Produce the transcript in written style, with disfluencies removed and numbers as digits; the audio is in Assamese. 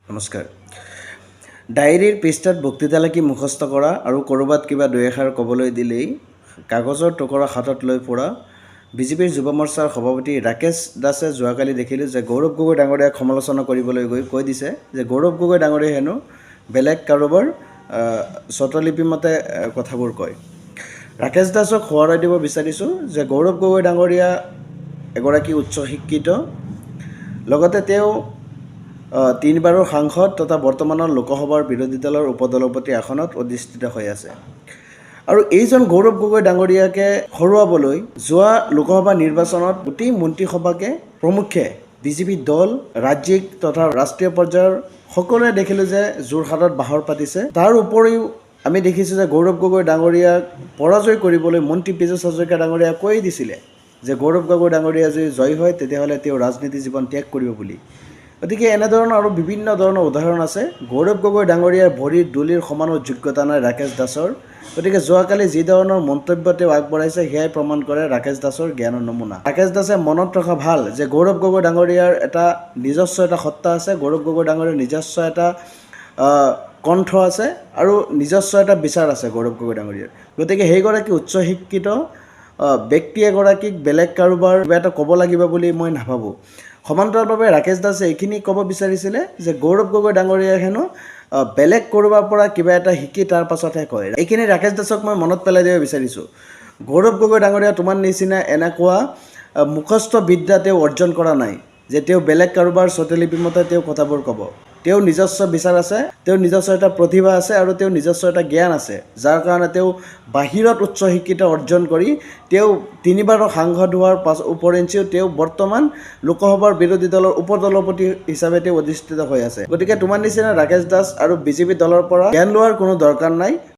নমস্কাৰ। ডায়েৰীৰ পৃষ্ঠাত বক্তৃতালাগি মুখস্থ কৰা আৰু ক'ৰবাত কিবা দুই এষাৰ ক'বলৈ দিলেই কাগজৰ টুকুৰা হাতত লৈ ফুৰা বিজেপিৰ যুৱ মৰ্চাৰ সভাপতি ৰাকেশ দাসে যোৱাকালি দেখিলোঁ যে গৌৰৱ গগৈ ডাঙৰীয়াক সমালোচনা কৰিবলৈ গৈ কৈ দিছে যে গৌৰৱ গগৈ ডাঙৰীয়াই হেনো বেলেগ কাৰোবাৰ স্বতলিপি মতে কথাবোৰ কয়। ৰাকেশ দাসক সোঁৱৰাই দিব বিচাৰিছোঁ যে গৌৰৱ গগৈ ডাঙৰীয়া এগৰাকী উচ্চ শিক্ষিত, লগতে তেওঁ তিনিবাৰৰ সাংসদ তথা বৰ্তমানৰ লোকসভাৰ বিৰোধী দলৰ উপদলপতি আসনত অধিষ্ঠিত হৈ আছে। আৰু এইজন গৌৰৱ গগৈ ডাঙৰীয়াকে হৰুৱাবলৈ যোৱা লোকসভা নিৰ্বাচনত গোটেই মন্ত্ৰীসভাকে প্ৰমুখ্যে বিজেপি দল ৰাজ্যিক তথা ৰাষ্ট্ৰীয় পৰ্যায়ৰ সকলোৱে দেখিলোঁ যে যোৰহাটত বাহৰ পাতিছে। তাৰ উপৰিও আমি দেখিছোঁ যে গৌৰৱ গগৈ ডাঙৰীয়াক পৰাজয় কৰিবলৈ মন্ত্ৰী পীযুষ হাজৰিকা ডাঙৰীয়াই কৈ দিছিলে যে গৌৰৱ গগৈ ডাঙৰীয়া যদি জয় হয় তেতিয়াহ'লে তেওঁ ৰাজনীতি জীৱন ত্যাগ কৰিব বুলি। গতিকে এনেধৰণৰ আৰু বিভিন্ন ধৰণৰ উদাহৰণ আছে। গৌৰৱ গগৈ ডাঙৰীয়াৰ ভৰিৰ ধূলিৰ সমানো যোগ্যতা নাই ৰাকেশ দাসৰ। গতিকে যোৱাকালি যি ধৰণৰ মন্তব্য তেওঁ আগবঢ়াইছে সেয়াই প্ৰমাণ কৰে ৰাকেশ দাসৰ জ্ঞানৰ নমুনা। ৰাকেশ দাসে মনত ৰখা ভাল যে গৌৰৱ গগৈ ডাঙৰীয়াৰ এটা নিজস্ব এটা সত্তা আছে, গৌৰৱ গগৈ ডাঙৰীয়াৰ নিজস্ব এটা কণ্ঠ আছে আৰু নিজস্ব এটা বিচাৰ আছে গৌৰৱ গগৈ ডাঙৰীয়াৰ। গতিকে সেইগৰাকী উচ্চ শিক্ষিত ব্যক্তি এগৰাকীক বেলেগ কাৰোবাৰ কিবা এটা ক'ব লাগিব বুলি মই নাভাবোঁ। সমান্তৰালভাৱে ৰাকেশ দাসে এইখিনি ক'ব বিচাৰিছিলে যে গৌৰৱ গগৈ ডাঙৰীয়াই হেনো বেলেগ ক'ৰবাৰ পৰা কিবা এটা শিকি তাৰ পাছতহে কয়। এইখিনি ৰাকেশ দাসক মই মনত পেলাই দিব বিচাৰিছোঁ। গৌৰৱ গগৈ ডাঙৰীয়া তোমাৰ নিচিনা এনেকুৱা মুখস্থ বিদ্যা তেওঁ অৰ্জন কৰা নাই যে তেওঁ বেলেগ কাৰোবাৰ স্বতলিপি মতে তেওঁ কথাবোৰ ক'ব। তেওঁৰ নিজস্ব বিচাৰ আছে, তেওঁৰ নিজস্ব এটা প্ৰতিভা আছে আৰু তেওঁৰ নিজস্ব এটা জ্ঞান আছে, যাৰ কাৰণে তেওঁ বাহিৰত উচ্চ শিক্ষিত অৰ্জন কৰি তেওঁ তিনিবাৰৰ সাংসদ হোৱাৰ উপৰিঞ্চিও তেওঁ বৰ্তমান লোকসভাৰ বিৰোধী দলৰ উপদলপতি হিচাপে তেওঁ অধিষ্ঠিত হৈ আছে। গতিকে তোমাৰ নিচিনা ৰাকেশ দাস আৰু বিজেপি দলৰ পৰা জ্ঞান লোৱাৰ কোনো দৰকাৰ নাই।